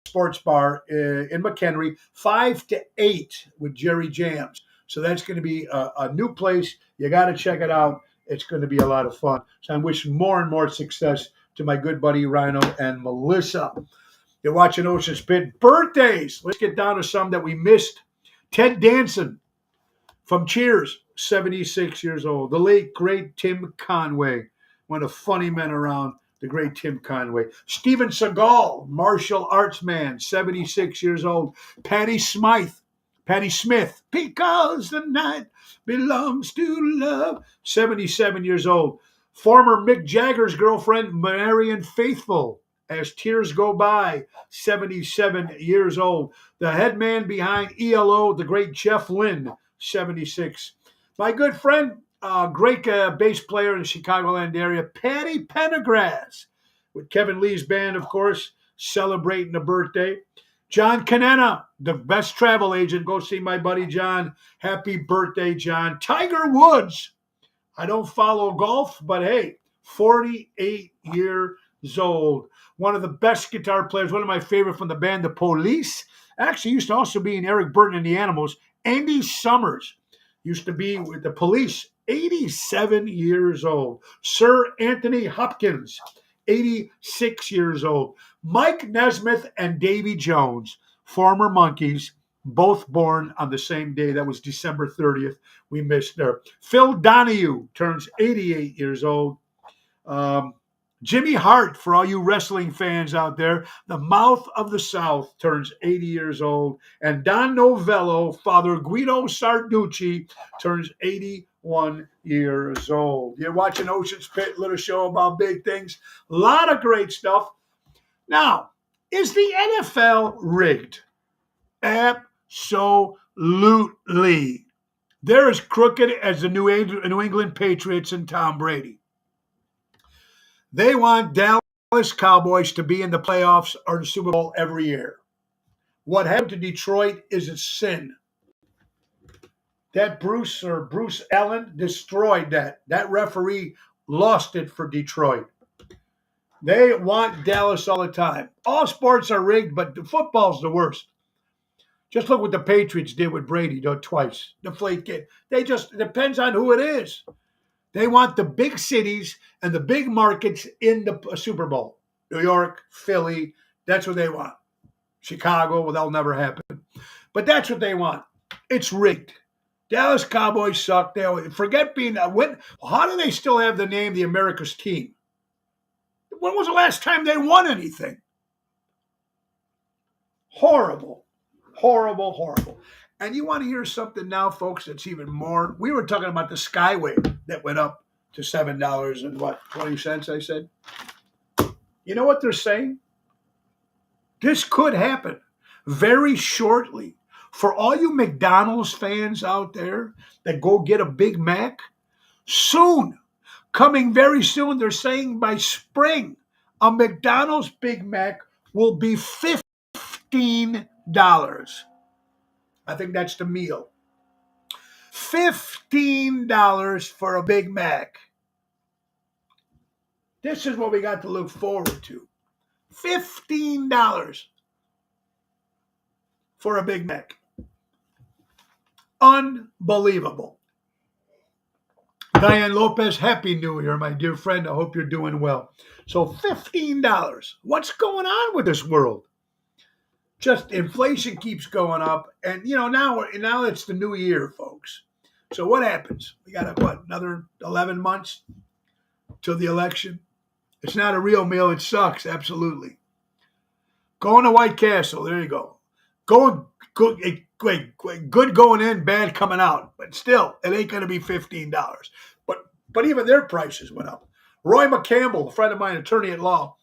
Sports Bar in McHenry, 5 to 8 with Jerry Jams. So that's going to be a new place. You got to check it out. It's going to be a lot of fun. So I'm wishing more and more success to my good buddy Rhino and Melissa. You're watching Ocean's Pit. Birthdays. Let's get down to some that we missed. Ted Danson from Cheers, 76 years old. The late, great Tim Conway, one of the funny men around, the great Tim Conway. Steven Seagal, martial arts man, 76 years old. Patti Smith, because the night belongs to love, 77 years old. Former Mick Jagger's girlfriend, Marianne Faithfull, as tears go by, 77 years old. The head man behind ELO, the great Jeff Lynne, 76. My good friend, great bass player in the Chicagoland area, Patty Pendergrass, with Kevin Lee's band, of course, celebrating a birthday. John Canena, the best travel agent. Go see my buddy John. Happy birthday, John. Tiger Woods. I don't follow golf, but hey, 48 years old. One of the best guitar players, one of my favorite from the band The Police. Actually used to also be in Eric Burton and the Animals. Andy Summers used to be with The Police, 87 years old. Sir Anthony Hopkins, 86 years old. Mike Nesmith and Davy Jones, former Monkees, both born on the same day. That was December 30th. We missed there. Phil Donahue turns 88 years old. Jimmy Hart, for all you wrestling fans out there, the Mouth of the South, turns 80 years old. And Don Novello, Father Guido Sarducci, turns 81 years old. You're watching Ocean's Pit, little show about big things. A lot of great stuff. Now, is the NFL rigged? Absolutely. They're as crooked as the New England Patriots and Tom Brady. They want Dallas Cowboys to be in the playoffs or the Super Bowl every year. What happened to Detroit is a sin. That Bruce Allen destroyed that. That referee lost it for Detroit. They want Dallas all the time. All sports are rigged, but football's the worst. Just look what the Patriots did with Brady twice. Deflate kid. It depends on who it is. They want the big cities and the big markets in the Super Bowl. New York, Philly, that's what they want. Chicago, well, that'll never happen. But that's what they want. It's rigged. Dallas Cowboys suck. They forget being a win. How do they still have the name the America's team? When was the last time they won anything? Horrible. Horrible, horrible. And you want to hear something now, folks, that's even more. We were talking about the Skyway that went up to $7 and what, 20 cents, I said. You know what they're saying? This could happen very shortly. For all you McDonald's fans out there that go get a Big Mac, soon, coming very soon, they're saying by spring, a McDonald's Big Mac will be $15. I think that's the meal. $15 for a Big Mac. This is what we got to look forward to. $15 for a Big Mac. Unbelievable. Diane Lopez, Happy New Year, my dear friend. I hope you're doing well. So $15. What's going on with this world? Just inflation keeps going up. And, now it's the new year, folks. So what happens? We got, another 11 months till the election? It's not a real meal. It sucks, absolutely. Going to White Castle. There you go. Good going in, bad coming out. But still, it ain't going to be $15. But even their prices went up. Roy McCampbell, a friend of mine, attorney at law,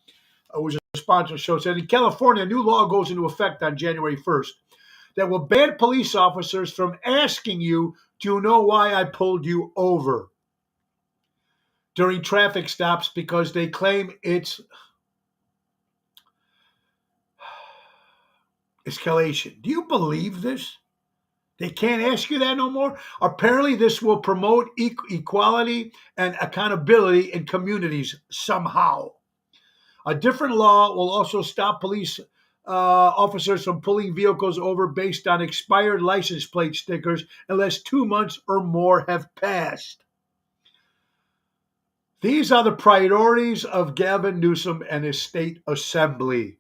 who's a sponsor of the show, said in California, a new law goes into effect on January 1st that will ban police officers from asking you, do you know why I pulled you over during traffic stops, because they claim it's escalation. Do you believe this? They can't ask you that no more? Apparently, this will promote equality and accountability in communities somehow. A different law will also stop police officers from pulling vehicles over based on expired license plate stickers unless 2 months or more have passed. These are the priorities of Gavin Newsom and his state assembly.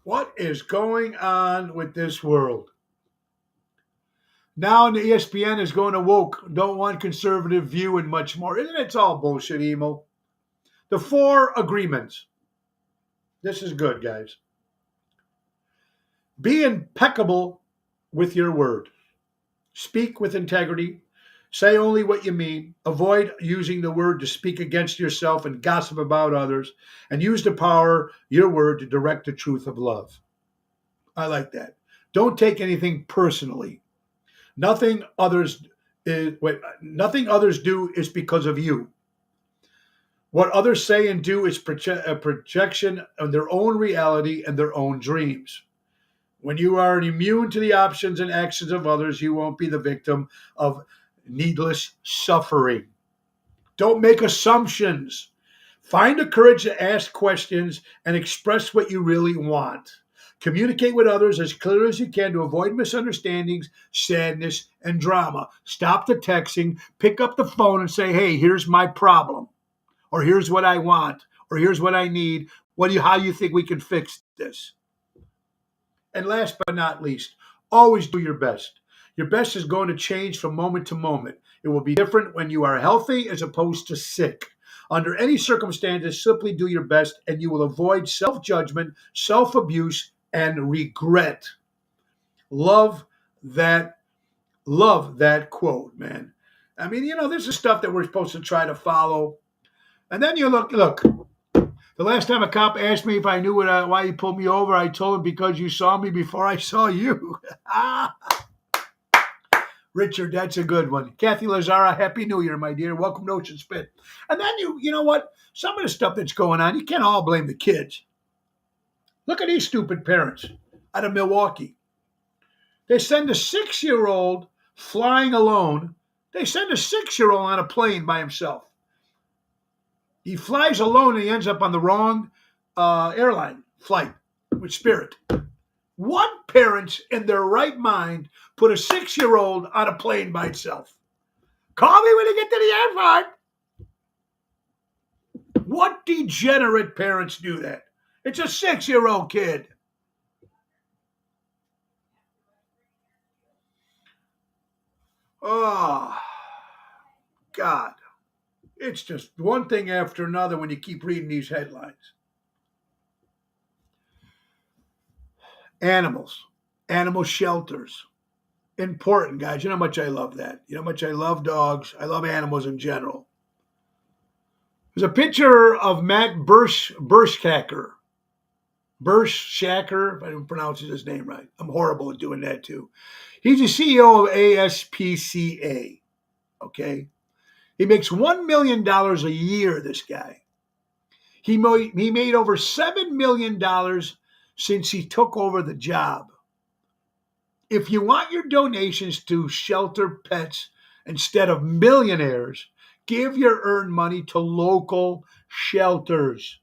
What is going on with this world? Now the ESPN is going to woke, don't want conservative view and much more. Isn't it? It's all bullshit, Emo. The 4 agreements. This is good, guys. Be impeccable with your word. Speak with integrity. Say only what you mean. Avoid using the word to speak against yourself and gossip about others. And use the power, your word, to direct the truth of love. I like that. Don't take anything personally. Nothing others do is because of you. What others say and do is a projection of their own reality and their own dreams. When you are immune to the options and actions of others, you won't be the victim of needless suffering. Don't make assumptions. Find the courage to ask questions and express what you really want. Communicate with others as clear as you can to avoid misunderstandings, sadness, and drama. Stop the texting, pick up the phone and say, hey, here's my problem, or here's what I want, or here's what I need. How do you think we can fix this? And last but not least, always do your best. Your best is going to change from moment to moment. It will be different when you are healthy as opposed to sick. Under any circumstances, simply do your best and you will avoid self-judgment, self-abuse, and regret. Love that quote, man. I mean, this is stuff that we're supposed to try to follow. And then you look. The last time a cop asked me if I knew why he pulled me over, I told him because you saw me before I saw you. Richard, that's a good one. Kathy Lazara, Happy New Year, my dear. Welcome to Ocean Spit. And then you know what? Some of the stuff that's going on, you can't all blame the kids. Look at these stupid parents out of Milwaukee. They send a 6-year-old flying alone. They send a 6-year-old on a plane by himself. He flies alone and he ends up on the wrong airline flight with Spirit. What parents in their right mind put a 6-year-old on a plane by itself? Call me when you get to the airport. What degenerate parents do that? It's a 6-year-old kid. Oh, God. It's just one thing after another when you keep reading these headlines. Animals, animal shelters. Important, guys. You know how much I love that. You know how much I love dogs. I love animals in general. There's a picture of Matt Bershkacker. Bershkacker, if I didn't pronounce his name right. I'm horrible at doing that too. He's the CEO of ASPCA. Okay. He makes $1 million a year, this guy. He made over $7 million since he took over the job. If you want your donations to shelter pets instead of millionaires, give your earned money to local shelters.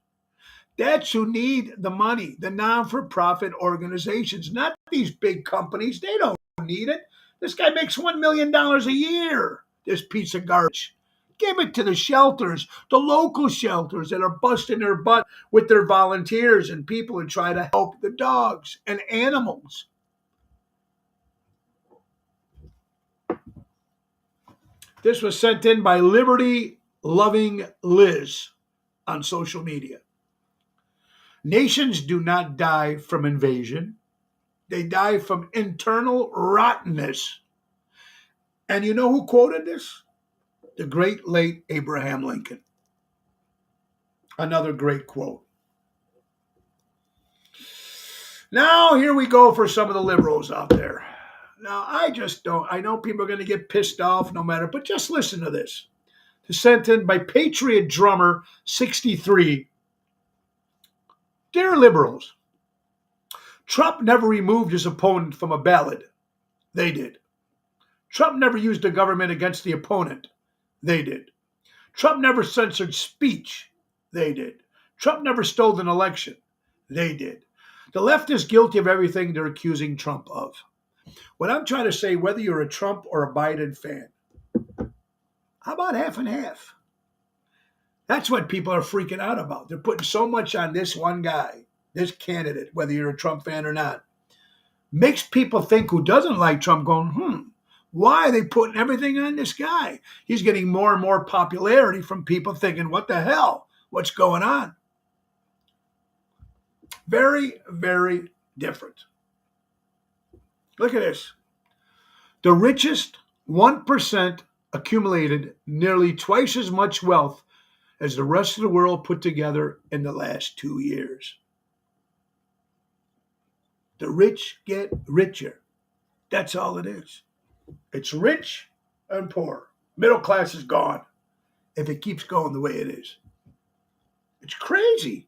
That's who need the money, the non-for-profit organizations, not these big companies. They don't need it. This guy makes $1 million a year, this piece of garbage. Give it to the shelters, the local shelters that are busting their butt with their volunteers and people and try to help the dogs and animals. This was sent in by Liberty Loving Liz on social media. Nations do not die from invasion. They die from internal rottenness. And you know who quoted this? The great late Abraham Lincoln. Another great quote. Now, here we go for some of the liberals out there. Now, I know people are going to get pissed off no matter, but just listen to this. This sent in by Patriot Drummer 63. Dear liberals, Trump never removed his opponent from a ballot. They did. Trump never used the government against the opponent. They did. Trump never censored speech. They did. Trump never stole an election. They did. The left is guilty of everything they're accusing Trump of. What I'm trying to say, whether you're a Trump or a Biden fan, how about half and half? That's what people are freaking out about. They're putting so much on this one guy, this candidate, whether you're a Trump fan or not. Makes people think who doesn't like Trump going, why are they putting everything on this guy? He's getting more and more popularity from people thinking, what the hell? What's going on? Very, very different. Look at this. The richest 1% accumulated nearly twice as much wealth as the rest of the world put together in the last 2 years. The rich get richer. That's all it is. It's rich and poor. Middle class is gone if it keeps going the way it is. It's crazy.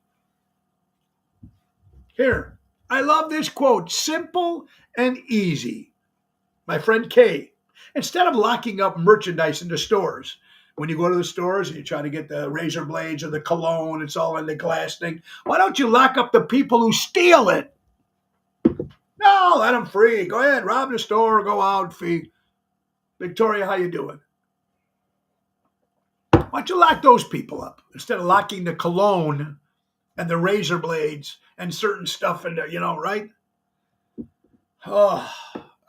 Here, I love this quote. Simple and easy. My friend Kay, instead of locking up merchandise in the stores, when you go to the stores and you try to get the razor blades or the cologne, it's all in the glass thing. Why don't you lock up the people who steal it? No, let them free. Go ahead, rob the store, go out, fee. Victoria, how you doing? Why don't you lock those people up instead of locking the cologne and the razor blades and certain stuff in there, right? Oh,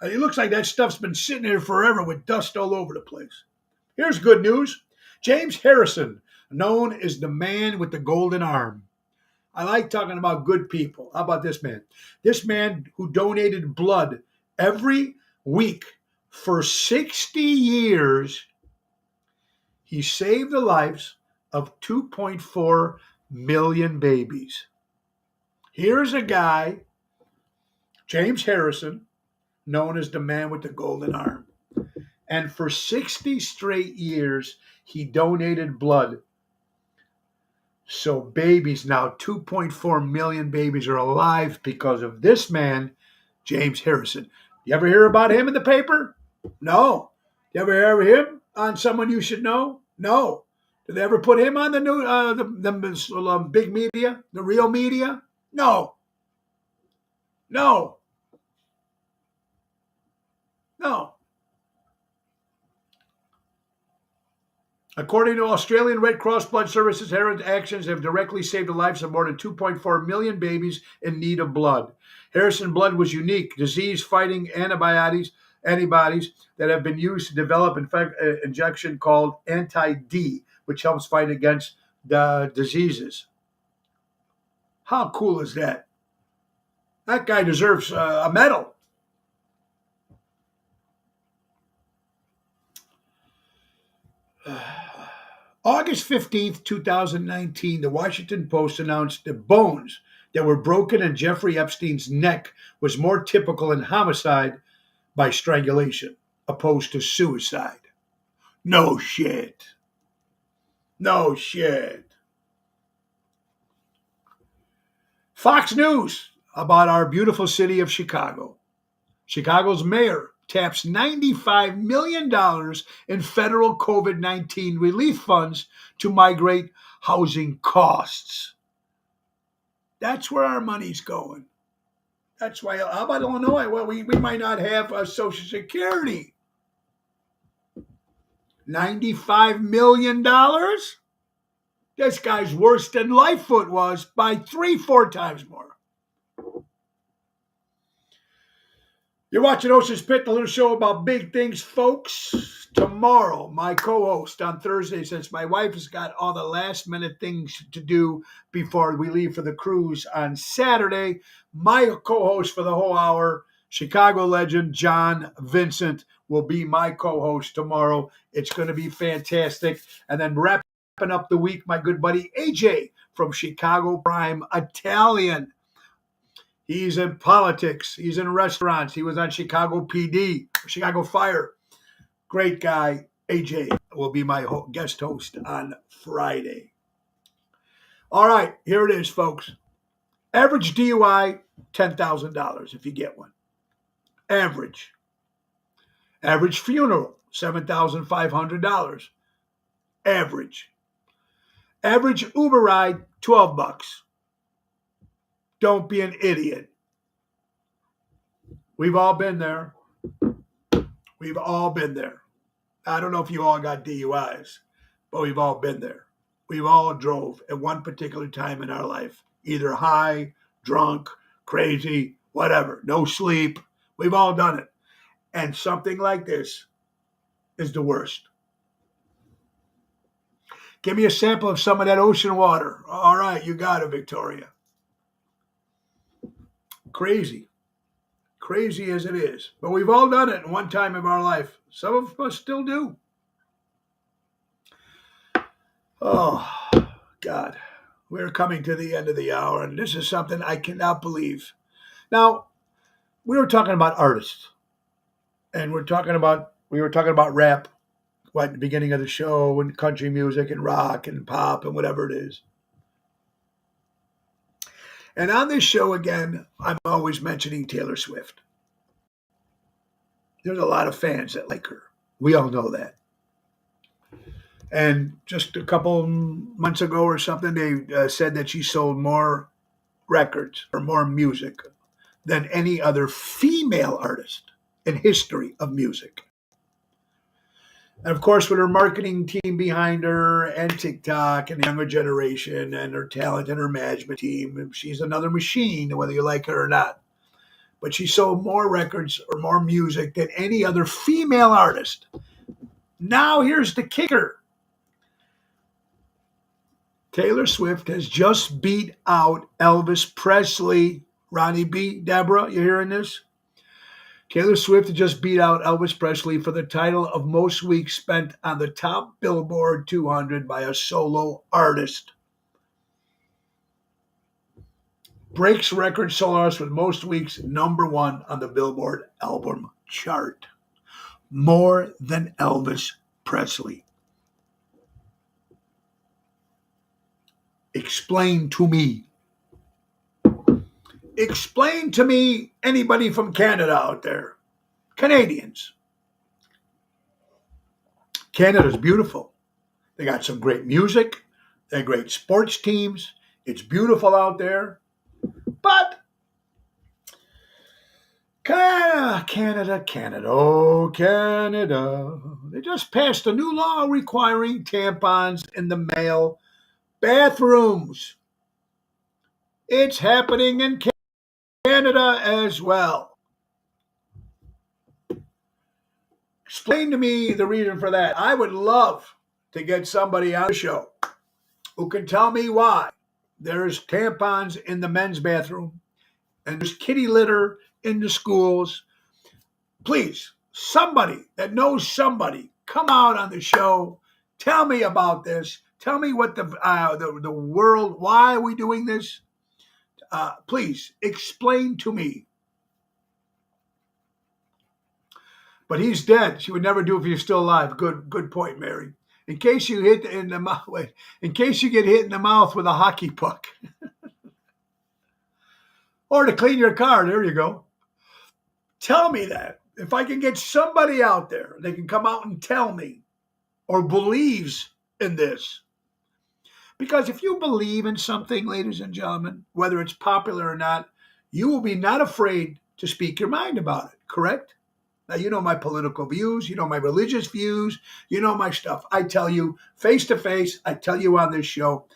it looks like that stuff's been sitting there forever with dust all over the place. Here's good news. James Harrison, known as the man with the golden arm. I like talking about good people. How about this man? This man who donated blood every week for 60 years, he saved the lives of 2.4 million babies. Here's a guy, James Harrison, known as the man with the golden arm. And for 60 straight years, he donated blood. So babies now, 2.4 million babies are alive because of this man, James Harrison. You ever hear about him in the paper? No. You ever hear of him on Someone You Should Know? No. Did they ever put him on the new, the big media, the real media? No. No. According to Australian Red Cross Blood Services, Harrison's actions have directly saved the lives of more than 2.4 million babies in need of blood. Harrison blood was unique, disease-fighting antibodies that have been used to develop injection called anti-D, which helps fight against the diseases. How cool is that? That guy deserves a medal. August 15th, 2019, the Washington Post announced the bones that were broken in Jeffrey Epstein's neck was more typical in homicide by strangulation opposed to suicide. No shit. No shit. Fox News about our beautiful city of Chicago. Chicago's mayor taps $95 million in federal COVID-19 relief funds to migrate housing costs. That's where our money's going. That's why, how about Illinois? Well, we might not have a Social Security. $95 million? This guy's worse than Lightfoot was by 3-4 times more. You're watching Ocean's Pit, the little show about big things, folks. Tomorrow, my co-host on Thursday, since my wife has got all the last-minute things to do before we leave for the cruise on Saturday, my co-host for the whole hour, Chicago legend John Vincent, will be my co-host tomorrow. It's going to be fantastic. And then wrapping up the week, my good buddy AJ from Chicago Prime Italian. He's in politics. He's in restaurants. He was on Chicago PD, Chicago Fire. Great guy. AJ will be my guest host on Friday. All right, here it is, folks. Average DUI, $10,000 if you get one. Average. Average funeral, $7,500. Average. Average Uber ride, $12. Don't be an idiot. We've all been there. We've all been there. I don't know if you all got DUIs, but we've all been there. We've all drove at one particular time in our life, either high, drunk, crazy, whatever, no sleep. We've all done it. And something like this is the worst. Give me a sample of some of that ocean water. All right, you got it, Victoria. Crazy as it is. But we've all done it in one time of our life. Some of us still do. Oh, God. We're coming to the end of the hour, and this is something I cannot believe. Now, we were talking about artists, and we were talking about rap at the beginning of the show, and country music, and rock, and pop, and whatever it is. And on this show, again, I'm always mentioning Taylor Swift. There's a lot of fans that like her. We all know that. And just a couple months ago or something, they said that she sold more records or more music than any other female artist in history of music. And of course, with her marketing team behind her and TikTok and the younger generation and her talent and her management team, she's another machine, whether you like her or not. But she sold more records or more music than any other female artist. Now here's the kicker. Taylor Swift has just beat out Elvis Presley. Ronnie B, Deborah, you hearing this? Taylor Swift just beat out Elvis Presley for the title of most weeks spent on the top Billboard 200 by a solo artist. Breaks record solo artist with most weeks #1 on the Billboard album chart. More than Elvis Presley. Explain to me. Explain to me, anybody from Canada out there. Canadians. Canada's beautiful. They got some great music. They have great sports teams. It's beautiful out there. But Canada Canada, Canada, oh, Canada. They just passed a new law requiring tampons in the male bathrooms. It's happening in Canada as well. Explain to me the reason for that. I would love to get somebody on the show who can tell me why there's tampons in the men's bathroom and there's kitty litter in the schools. Please, somebody that knows somebody, come out on the show. Tell me about this. Tell me what the world, why are we doing this? Please explain to me. But he's dead. She would never do it if he was still alive. Good point, Mary. In case you hit in the mouth, in case you get hit in the mouth with a hockey puck, or to clean your car. There you go. Tell me that. If I can get somebody out there, they can come out and tell me, or believes in this. Because if you believe in something, ladies and gentlemen, whether it's popular or not, you will be not afraid to speak your mind about it. Correct? Now, you know my political views. You know my religious views. You know my stuff. I tell you face to face. I tell you on this show.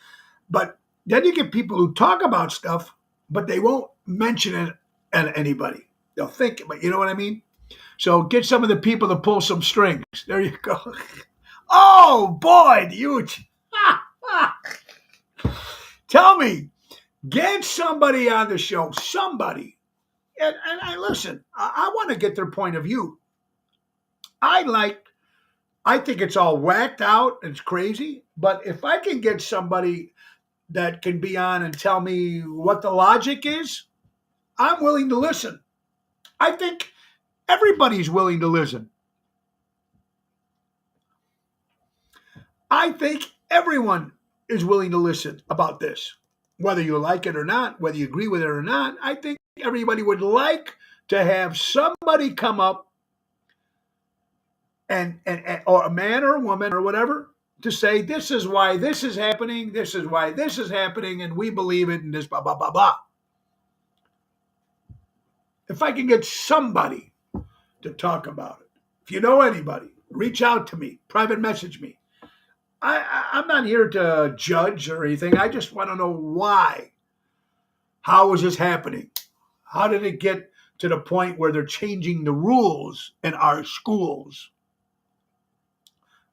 But then you get people who talk about stuff, but they won't mention it at anybody. They'll think, but you know what I mean? So get some of the people to pull some strings. There you go. Oh, boy, huge. Tell me, get somebody on the show, somebody. And I listen, I want to get their point of view. I think it's all whacked out. It's crazy. But if I can get somebody that can be on and tell me what the logic is, I'm willing to listen. I think everybody's willing to listen. I think everyone is willing to listen about this. Whether you like it or not, whether you agree with it or not, I think everybody would like to have somebody come up and or a man or a woman or whatever to say, this is why this is happening, this is why this is happening, and we believe it, and this blah, blah, blah, blah. If I can get somebody to talk about it, if you know anybody, reach out to me, private message me. I'm not here to judge or anything. I just want to know why. How is this happening? How did it get to the point where they're changing the rules in our schools?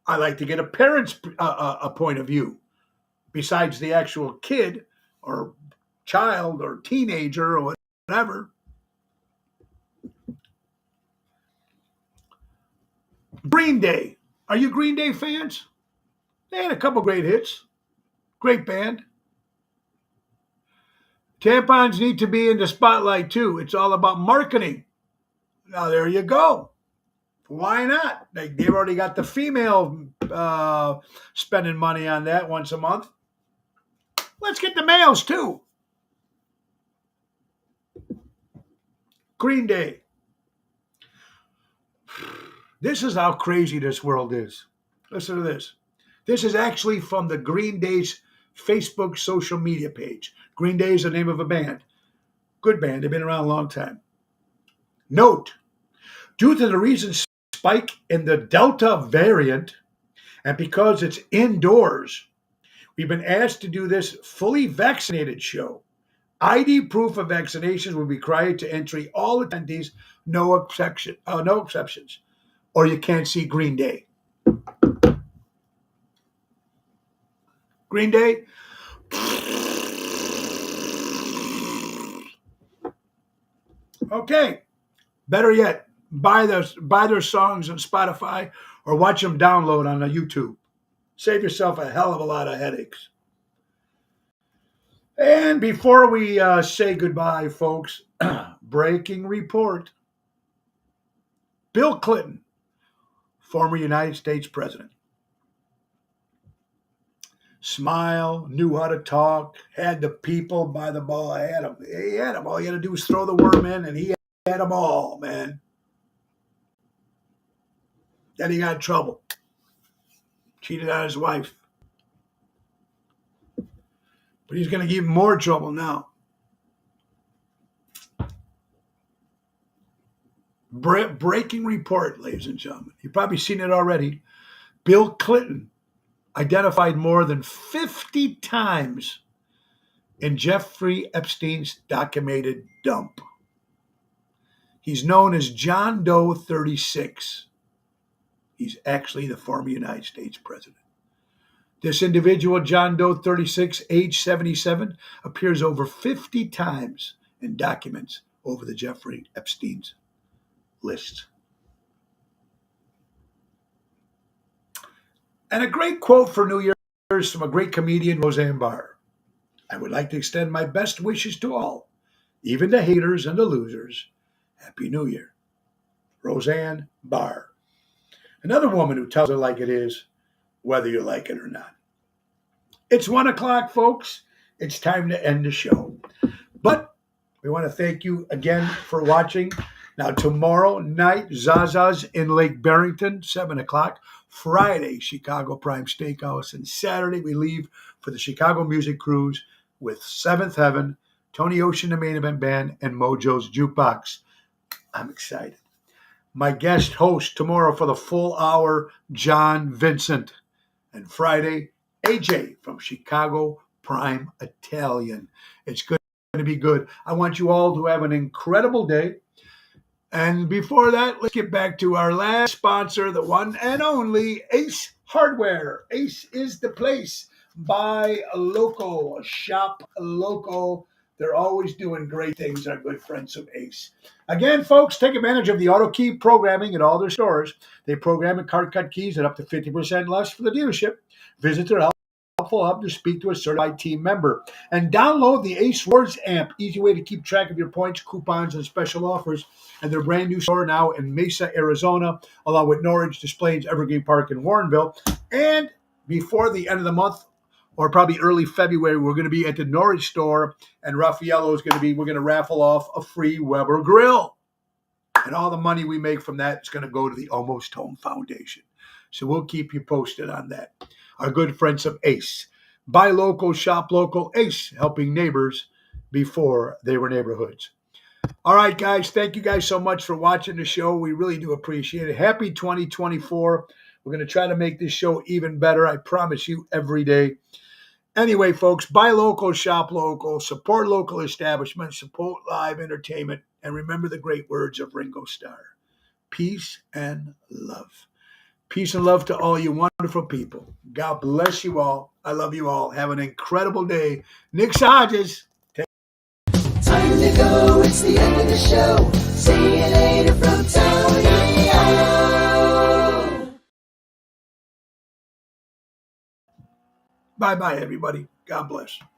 I like to get a parent's a point of view besides the actual kid or child or teenager or whatever. Green Day. Are you Green Day fans? They had a couple great hits. Great band. Tampons need to be in the spotlight too. It's all about marketing. Now, there you go. Why not? They've already got the female spending money on that once a month. Let's get the males too. Green Day. This is how crazy this world is. Listen to this. This is actually from the Green Day's Facebook social media page. Green Day is the name of a band. Good band. They've been around a long time. Note, due to the recent spike in the Delta variant, and because it's indoors, we've been asked to do this fully vaccinated show. ID proof of vaccinations will be required to entry all attendees, no exceptions, or you can't see Green Day. Green Day. Okay. Better yet, buy their songs on Spotify or watch them download on YouTube. Save yourself a hell of a lot of headaches. And before we say goodbye, folks, breaking report. Bill Clinton, former United States president. Smile, knew how to talk, had the people by the ball. He had them. All you had to do was throw the worm in, and he had them all, man. Then he got in trouble. Cheated on his wife. But he's going to get more trouble now. Breaking report, ladies and gentlemen. You've probably seen it already. Bill Clinton identified more than 50 times in Jeffrey Epstein's documented dump. He's known as John Doe 36. He's actually the former United States president. This individual, John Doe 36, age 77, appears over 50 times in documents over the Jeffrey Epstein's list. And a great quote for New Year's from a great comedian, Roseanne Barr. I would like to extend my best wishes to all, even the haters and the losers. Happy New Year. Roseanne Barr. Another woman who tells it like it is, whether you like it or not. It's 1 o'clock, folks. It's time to end the show. But we want to thank you again for watching. Now, tomorrow night, Zaza's in Lake Barrington, 7 o'clock. Friday, Chicago Prime Steakhouse. And Saturday, we leave for the Chicago Music Cruise with Seventh Heaven, Tony Ocean, the Main Event Band, and Mojo's Jukebox. I'm excited. My guest host tomorrow for the full hour, John Vincent. And Friday, AJ from Chicago Prime Italian. It's going to be good. I want you all to have an incredible day. And before that, let's get back to our last sponsor, the one and only Ace Hardware. Ace is the place. Buy local, shop local. They're always doing great things, our good friends of Ace. Again, folks, take advantage of the auto key programming at all their stores. They program and card cut keys at up to 50% less for the dealership. Visit their helpful hub to speak to a certified team member. And download the Ace Rewards app. Easy way to keep track of your points, coupons, and special offers. And their brand new store now in Mesa, Arizona, along with Norridge, Des Plaines, Evergreen Park, and Warrenville. And before the end of the month, or probably early February, we're going to be at the Norridge store, and Raffaello is we're going to raffle off a free Weber grill. And all the money we make from that is going to go to the Almost Home Foundation. So we'll keep you posted on that. Our good friends of Ace. Buy local, shop local. Ace, helping neighbors before they were neighborhoods. All right, guys. Thank you guys so much for watching the show. We really do appreciate it. Happy 2024. We're going to try to make this show even better. I promise you every day. Anyway, folks, buy local, shop local, support local establishments, support live entertainment, and remember the great words of Ringo Starr. Peace and love. Peace and love to all you wonderful people. God bless you all. I love you all. Have an incredible day. Nick Hodges. Time to go. It's the end of the show. See you later from Tony O. Bye-bye, everybody. God bless.